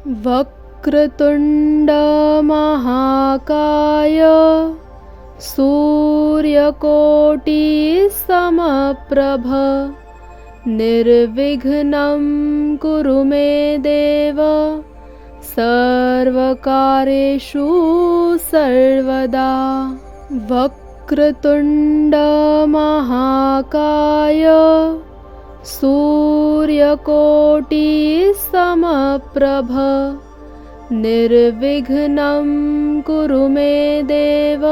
वक्रतुण्ड महाकाय सूर्यकोटि समप्रभ निर्विघ्नं कुरु मे देव सर्वकार्येषु सर्वदा। वक्रतुण्ड महाकाय सूर्यकोटि समप्रभ निर्विघ्नं कुरु मे देव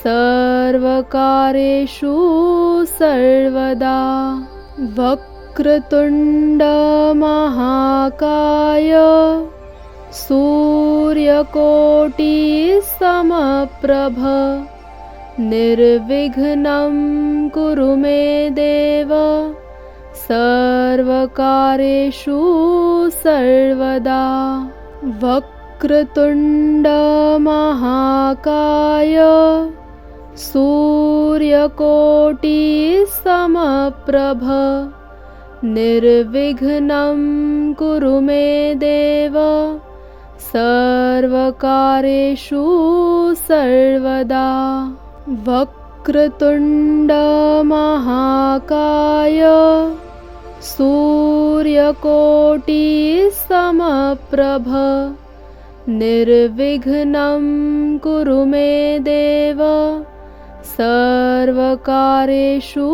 सर्वकार्येषु सर्वदा। वक्रतुण्ड महाकाय सूर्यकोटि समप्रभ निर्विघ्नं कुरु मे देव सर्वकार्येषु सर्वदा। वक्रतुण्ड महाकाय सूर्यकोटि समप्रभ निर्विघ्नं कुरु मे देव सर्वकार्येषु सर्वदा। वक्रतुण्ड महाकाय सूर्यकोटि समप्रभ निर्विघ्नं कुरु मे देव सर्वकार्येषु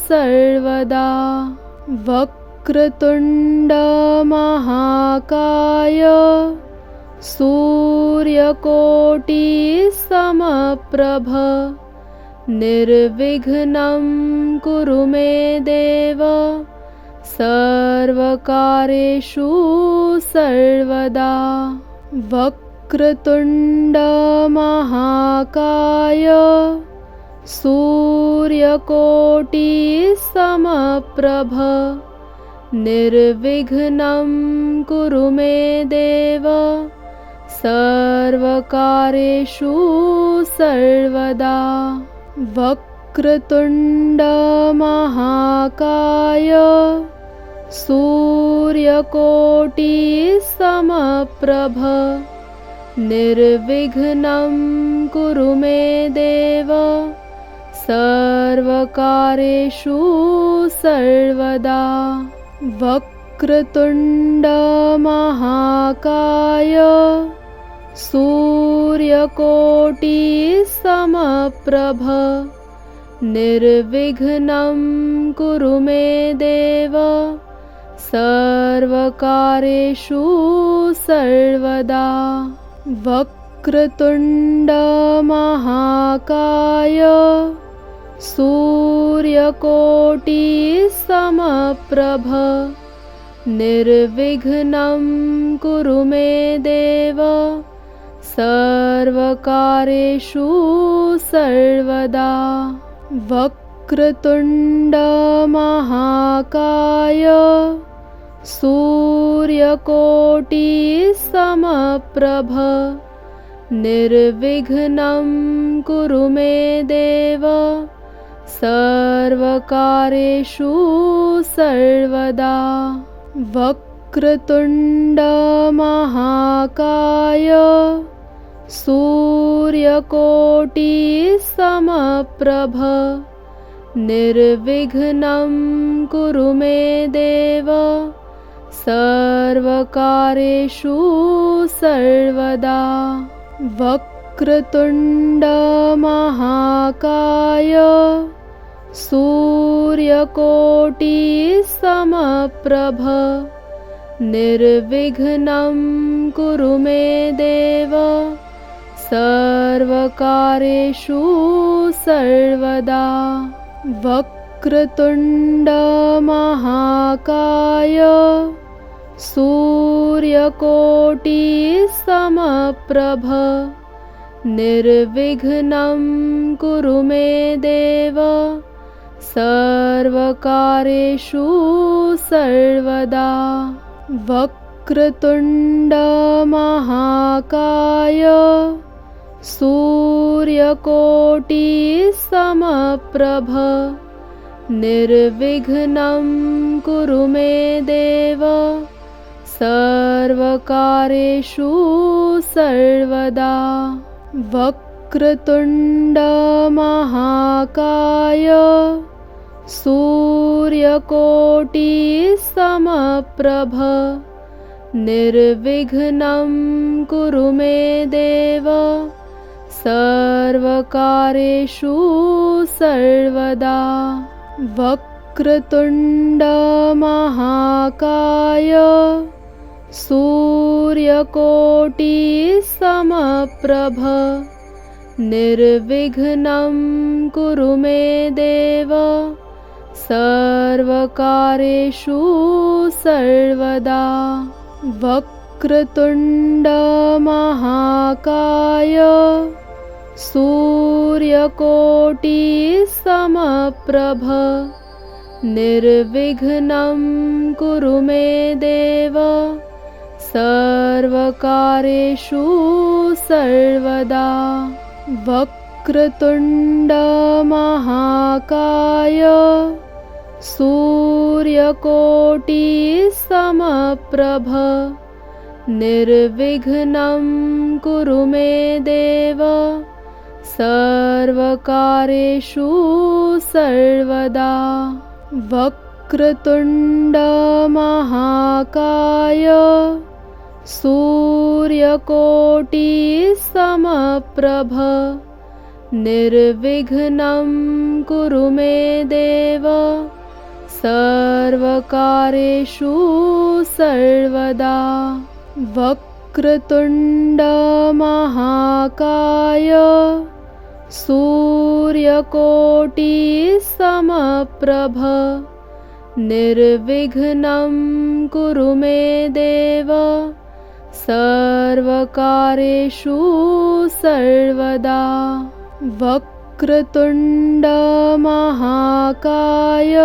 सर्वदा। वक्रतुण्ड महाकाय सूर्यकोटि समप्रभ निर्विघ्नं कुरु मे देव सर्वकार्येषु सर्वदा। वक्रतुण्ड महाकाय सूर्यकोटि समप्रभ निर्विघ्नं कुरु मे देव सर्वकार्येषु सर्वदा। वक्रतुण्ड महाकाय सूर्यकोटि समप्रभ निर्विघ्नं कुरु मे देव सर्वकार्येषु सर्वदा। वक्रतुण्ड महाकाय सूर्यकोटि समप्रभ निर्विघ्नं कुरु मे देव सर्वकार्येषु सर्वदा। वक्रतुण्ड महाकाय सूर्यकोटि समप्रभ निर्विघ्नं कुरु मे देव सर्वकार्येषु सर्वदा। वक्रतुण्ड महाकाय सूर्यकोटि समप्रभ निर्विघ्नं कुरु मे देव सर्वकार्येषु सर्वदा। वक्रतुण्ड महाकाय सूर्यकोटि समप्रभ निर्विघ्नं कुरु मे देव सर्वकार्येषु सर्वदा। वक्रतुण्ड महाकाय सूर्यकोटि समप्रभ निर्विघ्नं कुरु मे देव सर्वकार्येषु सर्वदा। वक्रतुण्ड महाकाय सूर्यकोटि समप्रभ निर्विघ्नं कुरु मे देव सर्वकार्येषु सर्वदा। वक्रतुण्ड महाकाय सूर्यकोटि समप्रभ निर्विघ्नं कुरु मे देव सर्वकार्येषु सर्वदा। वक्रतुण्ड महाकाय सूर्यकोटिसमप्रभ निर्विघ्नं कुरु मे देव सर्वकार्येषु सर्वदा। वक्रतुण्ड महाकाय सूर्यकोटिसमप्रभ निर्विघ्नं कुरु मे देव सर्वकार्येषु सर्वदा। वक्रतुण्ड महाकाय सूर्यकोटिसमप्रभ निर्विघ्नं कुरु मे देव सर्वकार्येषु सर्वदा। वक्रतुण्ड महाकाय सूर्यकोटिसमप्रभ निर्विघ्नं कुरु मे देव सर्वकार्येषु सर्वदा। वक्रतुण्ड महाकाय सूर्यकोटिसमप्रभ निर्विघ्नं कुरु मे देव सर्वकार्येषु सर्वदा। वक्रतुण्ड महाकाय सूर्यकोटिसमप्रभ निर्विघ्नं कुरु मे देव सर्वकार्येषु सर्वदा। वक्रतुण्ड महाकाय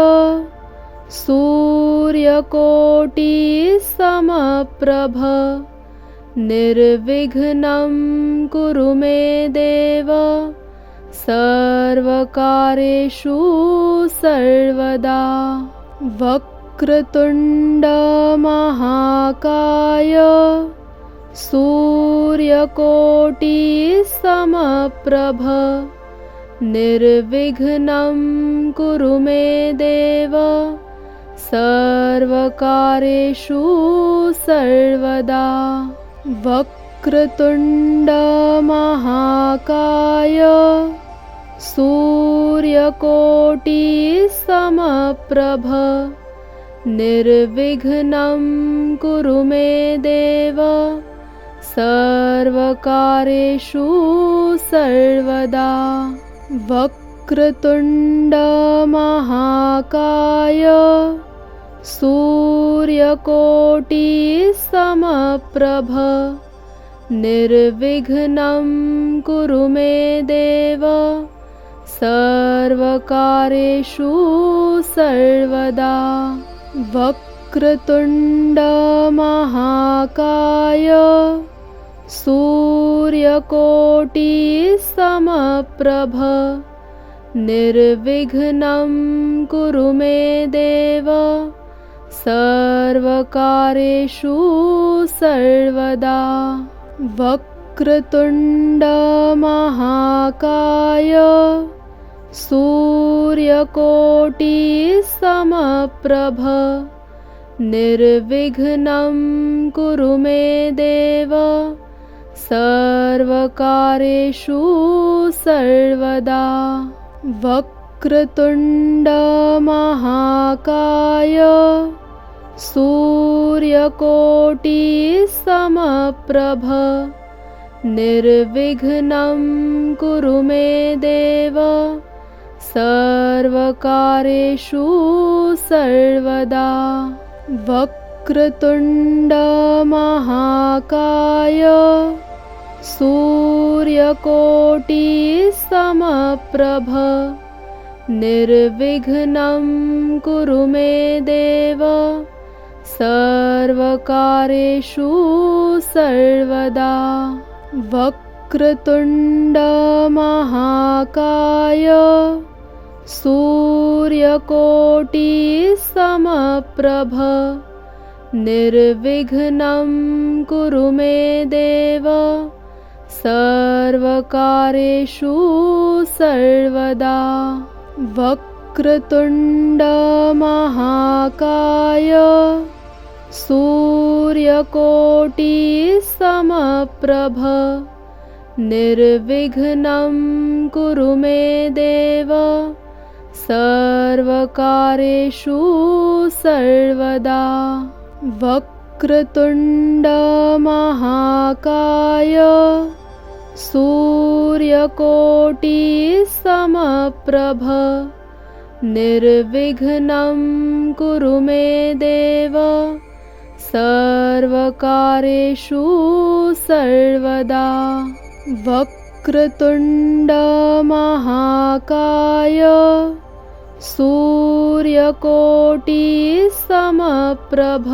सूर्यकोटिसमप्रभ निर्विघ्नं कुरु मे देव सर्वकार्येषु सर्वदा। वक्रतुण्ड महाकाय सूर्यकोटिसमप्रभ निर्विघ्नं कुरु मे देव सर्वकार्येषु सर्वदा। वक्रतुण्ड महाकाय सूर्यकोटिसमप्रभ निर्विघ्नं कुरु मे देव सर्वकार्येषु सर्वदा। वक्रतुण्ड महाकाय सूर्यकोटिसमप्रभ निर्विघ्नं कुरु मे देव सर्वकार्येषु सर्वदा। वक्रतुण्ड महाकाय सूर्यकोटिसमप्रभ निर्विघ्नं कुरु मे देव सर्वकार्येषु सर्वदा। वक्रतुण्ड महाकाय सूर्यकोटिसमप्रभ निर्विघ्नं कुरु मे देव सर्वकार्येषु सर्वदा। वक्रतुण्ड महाकाय सूर्यकोटिसमप्रभ निर्विघ्नं कुरु मे देव सर्वकार्येषु सर्वदा। वक्रतुण्ड महाकाय सूर्यकोटिसमप्रभ निर्विघ्नं कुरु मे देव सर्वकार्येषु सर्वदा। वक्रतुण्ड महाकाय सूर्यकोटिसमप्रभ निर्विघ्नं कुरु मे देव सर्वकार्येषु सर्वदा। वक्रतुण्ड महाकाय सूर्यकोटिसमप्रभ निर्विघ्नं कुरु मे देव सर्वकार्येषु सर्वदा। वक्रतुण्ड महाकाय सूर्यकोटिसमप्रभ निर्विघ्नं कुरु मे देव सर्वकार्येषु सर्वदा। वक्रतुण्ड महाकाय सूर्यकोटिसमप्रभ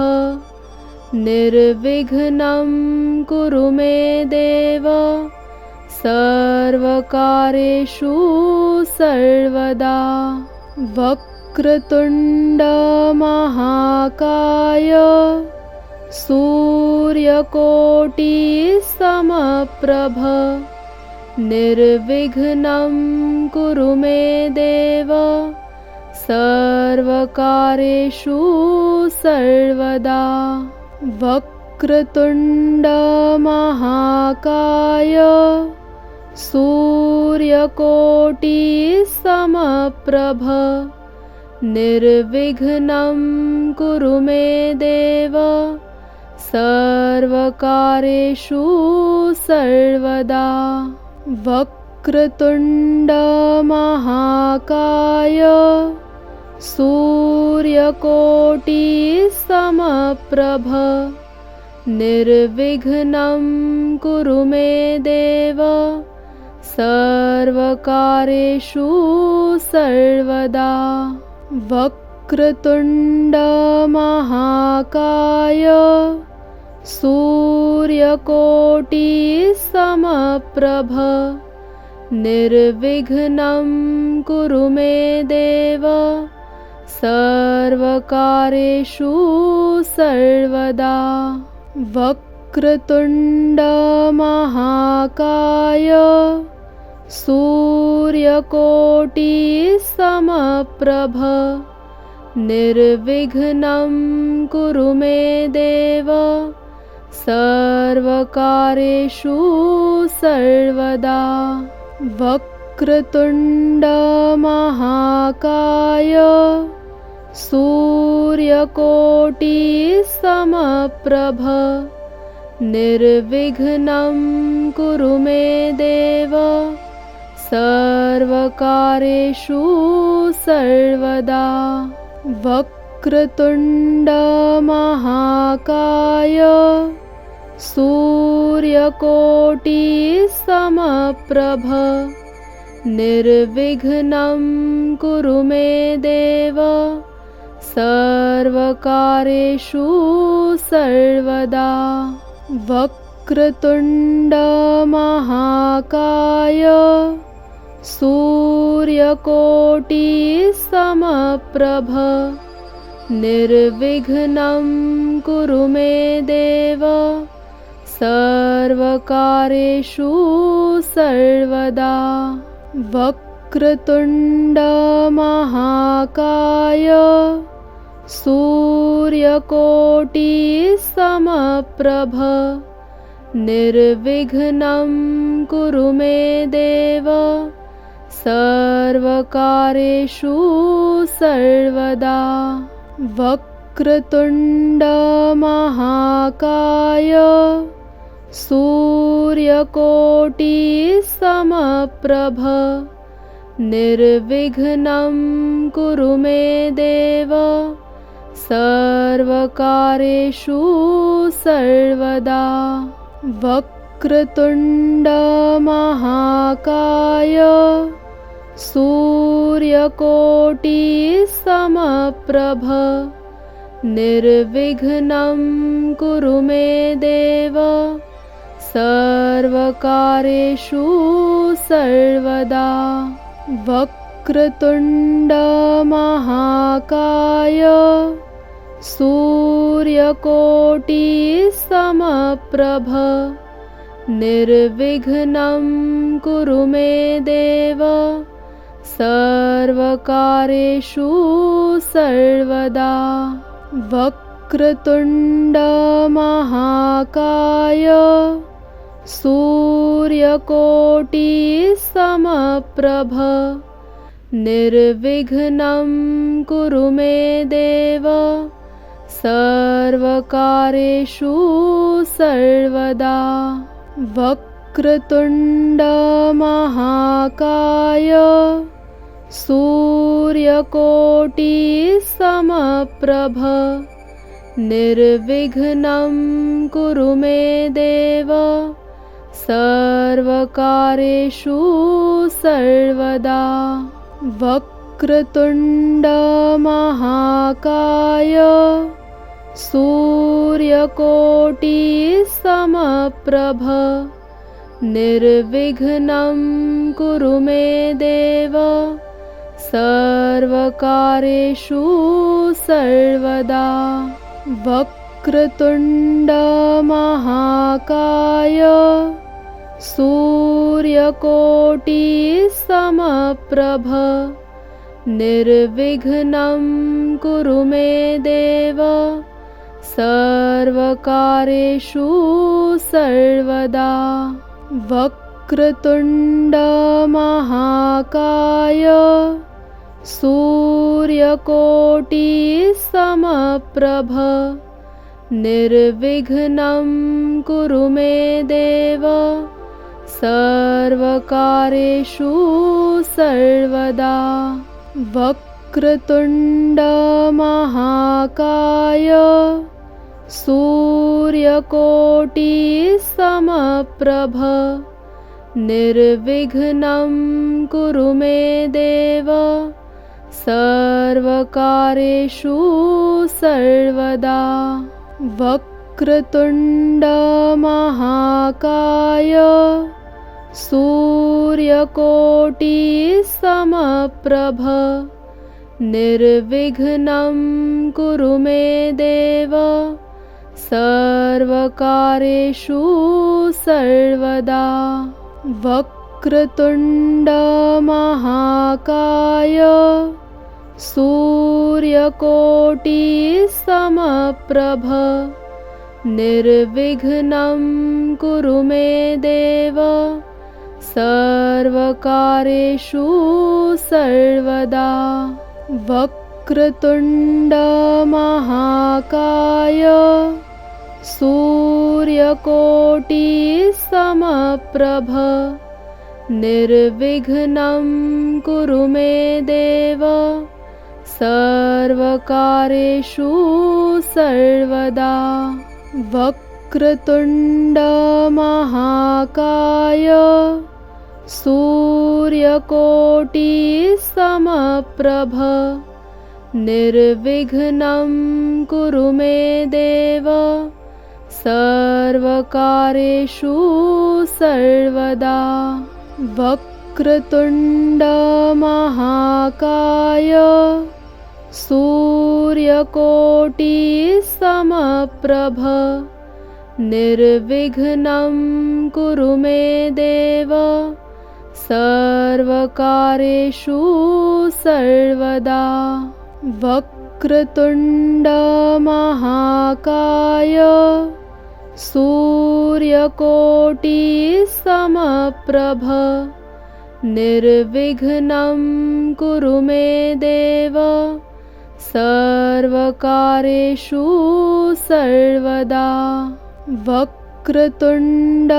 निर्विघ्नं कुरु मे देव सर्वकार्येषु सर्वदा। वक्रतुण्ड महाकाय सूर्यकोटिसमप्रभ निर्विघ्नं कुरु मे देव सर्वकार्येषु सर्वदा। वक्रतुण्ड महाकाय सूर्यकोटिसमप्रभ निर्विघ्नं कुरु मे देव सर्वकार्येषु सर्वदा। वक्रतुण्ड महाकाय सूर्यकोटिसमप्रभ निर्विघ्नं कुरु मे देव सर्वकार्येषु सर्वदा। वक्रतुण्ड महाकाय सूर्यकोटिसमप्रभ निर्विघ्नं कुरु मे देव सर्वकार्येषु सर्वदा। वक्रतुण्ड महाकाय सूर्यकोटिसमप्रभ निर्विघ्नं कुरु मे देव सर्वकार्येषु सर्वदा। वक्रतुण्ड महाकाय सूर्यकोटिसमप्रभ निर्विघ्नं कुरु मे देव सर्वकार्येषु सर्वदा। वक्रतुण्ड महाकाय सूर्यकोटिसमप्रभ निर्विघ्नं कुरु मे देव सर्वकार्येषु सर्वदा। वक्रतुण्ड महाकाय सूर्यकोटिसमप्रभ निर्विघ्नं कुरु मे देव सर्वकार्येषु सर्वदा। वक्रतुण्ड महाकाय सूर्यकोटिसमप्रभ निर्विघ्नं कुरु मे देव सर्वकार्येषु सर्वदा। वक्रतुण्ड महाकाय सूर्यकोटिसमप्रभ निर्विघ्नं कुरु मे देव सर्वकार्येषु सर्वदा। वक्रतुण्ड महाकाय सूर्यकोटिसमप्रभ निर्विघ्नं कुरु मे देव सर्वकार्येषु सर्वदा। वक्रतुण्ड महाकाय सूर्यकोटिसमप्रभ निर्विघ्नं कुरु मे देव सर्वकार्येषु सर्वदा। वक्रतुण्ड महाकाय सूर्यकोटिसमप्रभ निर्विघ्नं कुरु मे देव सर्वकार्येषु सर्वदा। वक्रतुण्ड महाकाय सूर्यकोटिसमप्रभ निर्विघ्नं कुरु मे देव सर्वकार्येषु सर्वदा। वक्रतुण्ड महाकाय सूर्यकोटिसमप्रभ निर्विघ्नं कुरु मे देव सर्वकार्येषु सर्वदा। वक्रतुण्ड महाकाय सूर्यकोटिसमप्रभ निर्विघ्नं कुरु मे देव सर्वकार्येषु सर्वदा। वक्रतुण्ड महाकाय सूर्यकोटिसमप्रभ निर्विघ्नं कुरु मे देव सर्वकार्येषु सर्वदा। वक्रतुण्ड महाकाय सूर्यकोटिसमप्रभ निर्विघ्नं कुरु मे देव सर्वकार्येषु सर्वदा। वक्रतुण्ड महाकाय सूर्यकोटिसमप्रभ निर्विघ्नं कुरु मे देव सर्वकार्येषु सर्वदा। वक्रतुण्ड महाकाय सूर्यकोटिसमप्रभ निर्विघ्नं कुरु मे देव सर्वकार्येषु सर्वदा। वक्रतुण्ड महाकाय सूर्यकोटिसमप्रभ निर्विघ्नं कुरु मे देव सर्वकार्येषु सर्वदा। वक्रतुण्ड महाकाय सूर्यकोटिसमप्रभ निर्विघ्नं कुरु मे देव सर्वकार्येषु सर्वदा। वक्रतुण्ड महाकाय सूर्यकोटिसमप्रभ निर्विघ्नं कुरु मे देव सर्वकार्येषु सर्वदा। वक्रतुण्ड महाकाय सूर्यकोटिसमप्रभ निर्विघ्नं कुरु मे देव सर्वकार्येषु सर्वदा। वक्रतुण्ड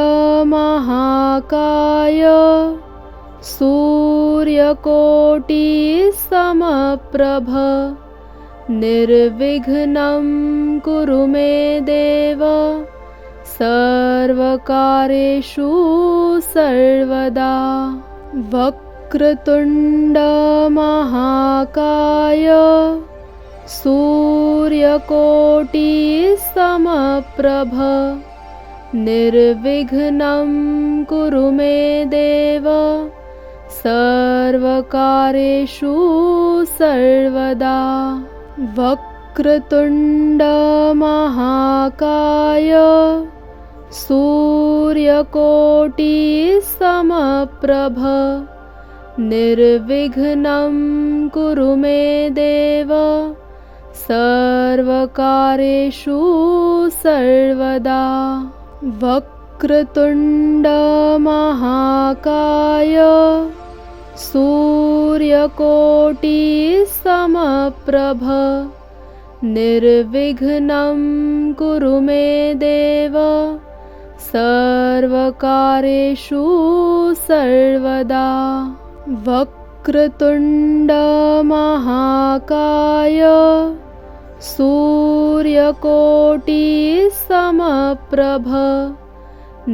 महाकाय सूर्यकोटिसमप्रभ निर्विघ्नं कुरु मे देव सर्वकार्येषु सर्वदा। वक्रतुण्ड महाकाय सूर्यकोटिसमप्रभ निर्विघ्नं कुरु मे देव सर्वकार्येषु सर्वदा। वक्रतुण्ड महाकाय सूर्यकोटि समप्रभ निर्विघ्नं कुरु मे देव सर्वकार्येषु सर्वदा। वक्रतुण्ड महाकाय सूर्यकोटि समप्रभ निर्विघ्नं कुरु मे देव सर्वकार्येषु सर्वदा। वक्रतुण्ड महाकाय सूर्यकोटि समप्रभ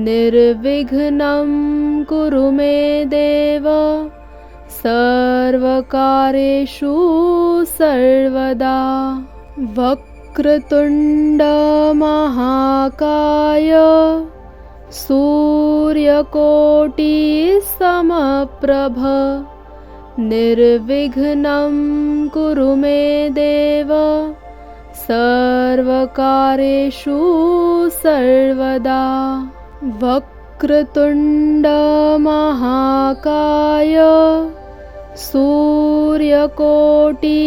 निर्विघ्नं कुरु मे देव सर्वकार्येषु सर्वदा। वक्रतुण्ड महाकाय सूर्यकोटि समप्रभ निर्विघ्नं कुरु मे देव सर्वकार्येषु सर्वदा। वक्रतुण्ड महाकाय सूर्यकोटि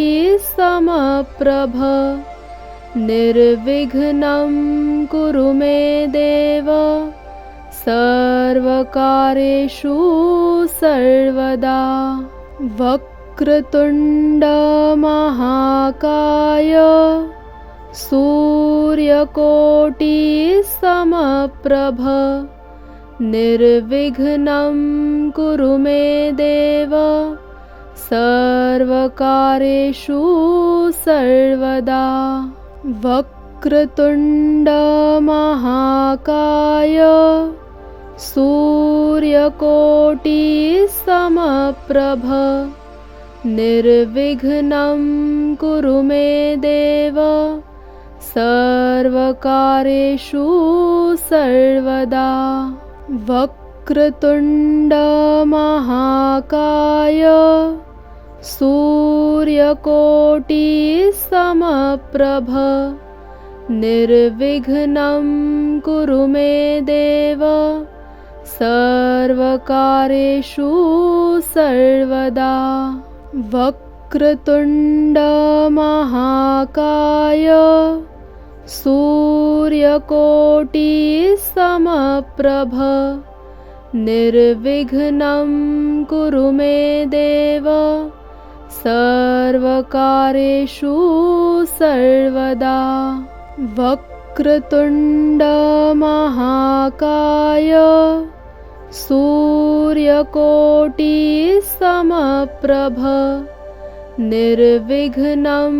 समप्रभ निर्विघ्नं कुरु मे देव सर्वकार्येषु सर्वदा। वक्रतुण्ड महाकाय सूर्यकोटि समप्रभ निर्विघ्नं कुरु मे देव सर्वकार्येषु सर्वदा। वक्रतुण्ड महाकाय सूर्यकोटि समप्रभ निर्विघ्नं कुरु मे देव सर्वकार्येषु सर्वदा। वक्रतुण्ड महाकाय सूर्यकोटि समप्रभ निर्विघ्नं कुरु मे देव सर्वकार्येषु सर्वदा। वक्रतुण्ड महाकाय सूर्यकोटि समप्रभ निर्विघ्नं कुरु मे देव सर्वकार्येषु सर्वदा। वक्रतुण्ड महाकाय सूर्यकोटि समप्रभ निर्विघ्नं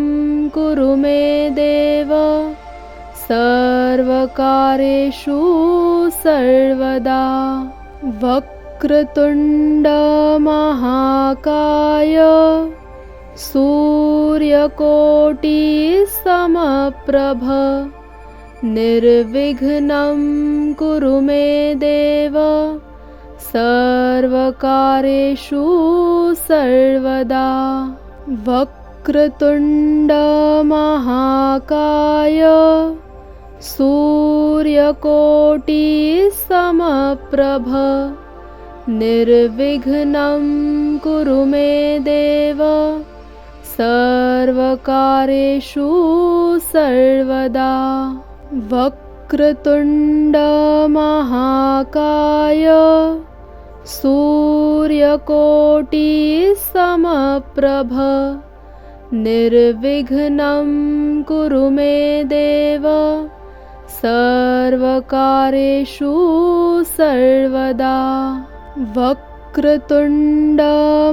कुरु मे देव सर्वकार्येषु सर्वदा। वक्रतुण्ड महाकाय सूर्यकोटि समप्रभ निर्विघ्नं कुरु मे देव सर्वकार्येषु सर्वदा। वक्रतुण्ड महाकाय सूर्यकोटि समप्रभ निर्विघ्नं कुरु मे देव सर्वकार्येषु सर्वदा। वक्रतुण्ड महाकाय सूर्यकोटि समप्रभ निर्विघ्नं कुरु मे देव सर्वकार्येषु सर्वदा। वक्रतुण्ड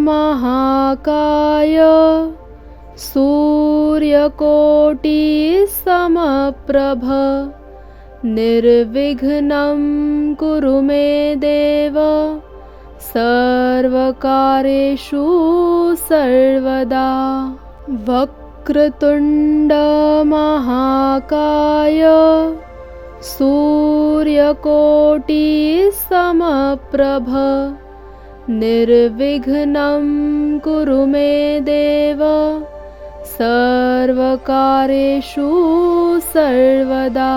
महाकाय सूर्यकोटि समप्रभ निर्विघ्नं कुरु मे देव सर्वकार्येषु सर्वदा। वक्रतुण्ड महाकाय सूर्यकोटि समप्रभ निर्विघ्नं कुरु मे देव सर्वकार्येषु सर्वदा।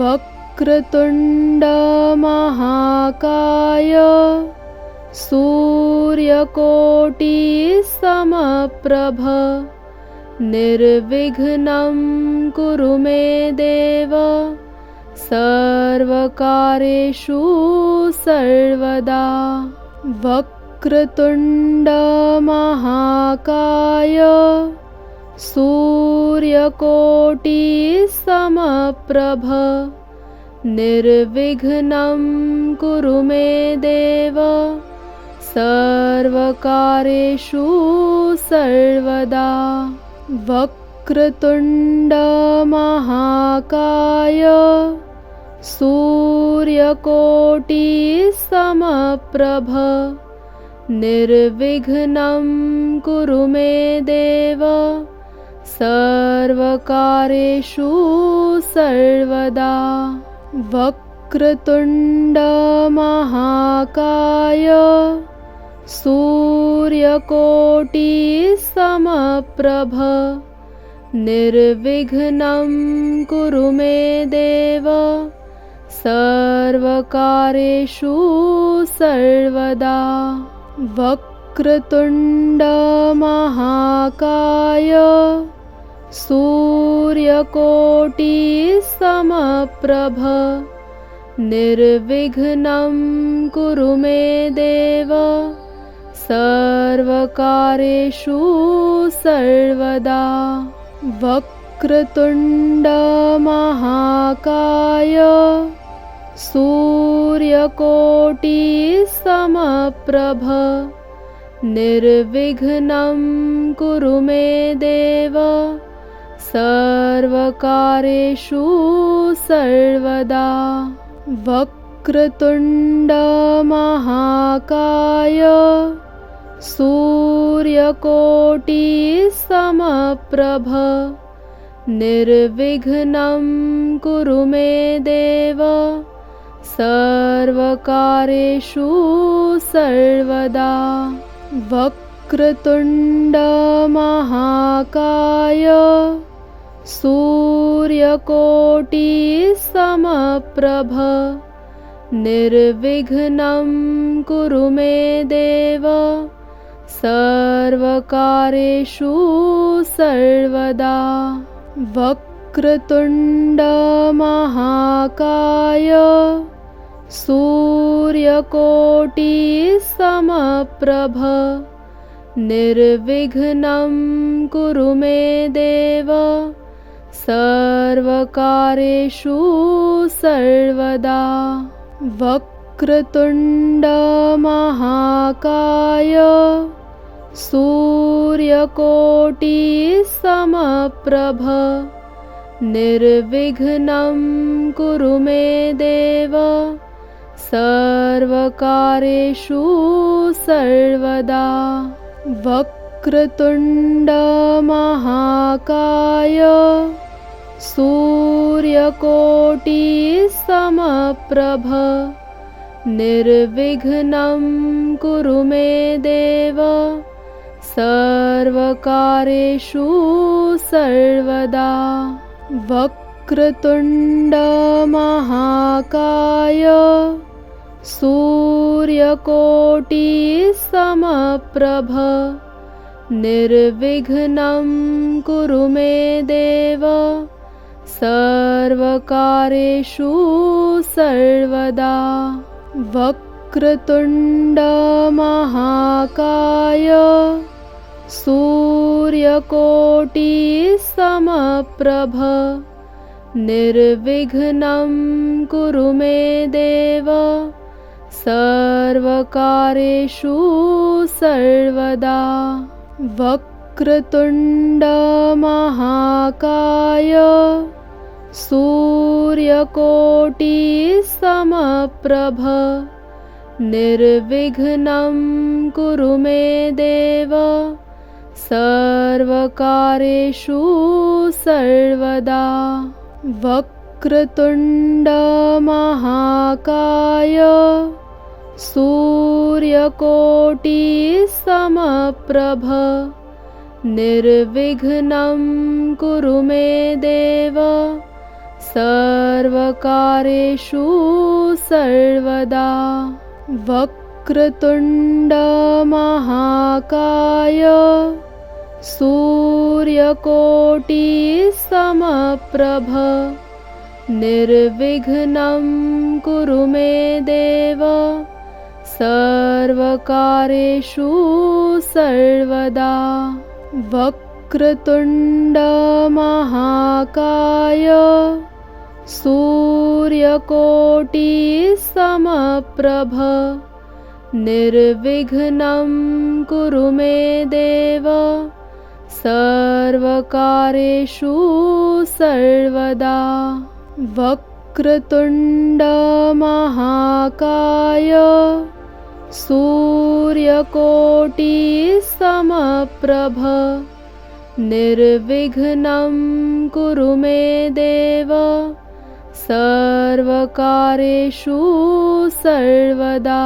वक्रतुण्ड महाकाय सूर्यकोटिसमप्रभ निर्विघ्नं कुरु मे देव सर्वकार्येषु सर्वदा। वक्रतुण्ड महाकाय सूर्यकोटिसमप्रभ निर्विघ्नं कुरु मे देव सर्वकार्येषु सर्वदा। वक्रतुण्ड महाकाय सूर्यकोटिसमप्रभ निर्विघ्नं कुरु मे देव सर्वकार्येषु सर्वदा। वक्रतुण्ड महाकाय सूर्यकोटिसमप्रभ निर्विघ्नं कुरु मे देव सर्वकार्येषु सर्वदा। वक्रतुण्ड महाकाय सूर्यकोटिसमप्रभ निर्विघ्नं कुरु मे देव सर्वकार्येषु सर्वदा। वक्रतुण्ड महाकाय सूर्यकोटिसमप्रभ निर्विघ्नं कुरु मे देव सर्वकार्येषु सर्वदा। वक्रतुण्ड महाकाय सूर्यकोटिसमप्रभ निर्विघ्नं कुरु मे देव सर्वकार्येषु सर्वदा। वक्रतुण्ड महाकाय सूर्यकोटिसमप्रभ निर्विघ्नं कुरु मे देव सर्वकार्येषु सर्वदा। वक्रतुण्ड महाकाय सूर्यकोटिसमप्रभ निर्विघ्नं कुरु मे देव सर्वकार्येषु सर्वदा। वक्रतुण्ड महाकाय सूर्यकोटिसमप्रभ निर्विघ्नं कुरु मे देव सर्वकार्येषु सर्वदा। वक्रतुण्ड महाकाय सूर्यकोटिसमप्रभ निर्विघ्नं कुरु मे देव सर्वकार्येषु सर्वदा। वक्रतुण्ड महाकाय सूर्यकोटिसमप्रभ निर्विघ्नं कुरु मे देव सर्वकार्येषु सर्वदा। वक्रतुण्ड महाकाय सूर्यकोटिसमप्रभ निर्विघ्नं कुरु मे देव सर्वकार्येषु सर्वदा। वक्रतुण्ड महाकाय सूर्यकोटिसमप्रभ निर्विघ्नं कुरु मे देव सर्वकार्येषु सर्वदा। वक्रतुण्ड महाकाय सूर्यकोटिसमप्रभ निर्विघ्नं कुरु मे देव सर्वकार्येषु सर्वदा। वक्रतुण्ड महाकाय सूर्यकोटिसमप्रभ निर्विघ्नं कुरु मे देव सर्वकार्येषु सर्वदा। वक्रतुण्ड महाकाय सूर्यकोटिसमप्रभ निर्विघ्नं कुरु मे देव सर्वकार्येषु सर्वदा। वक्रतुण्ड महाकाय सूर्यकोटिसमप्रभ निर्विघ्नं कुरु मे देव सर्वकार्येषु सर्वदा।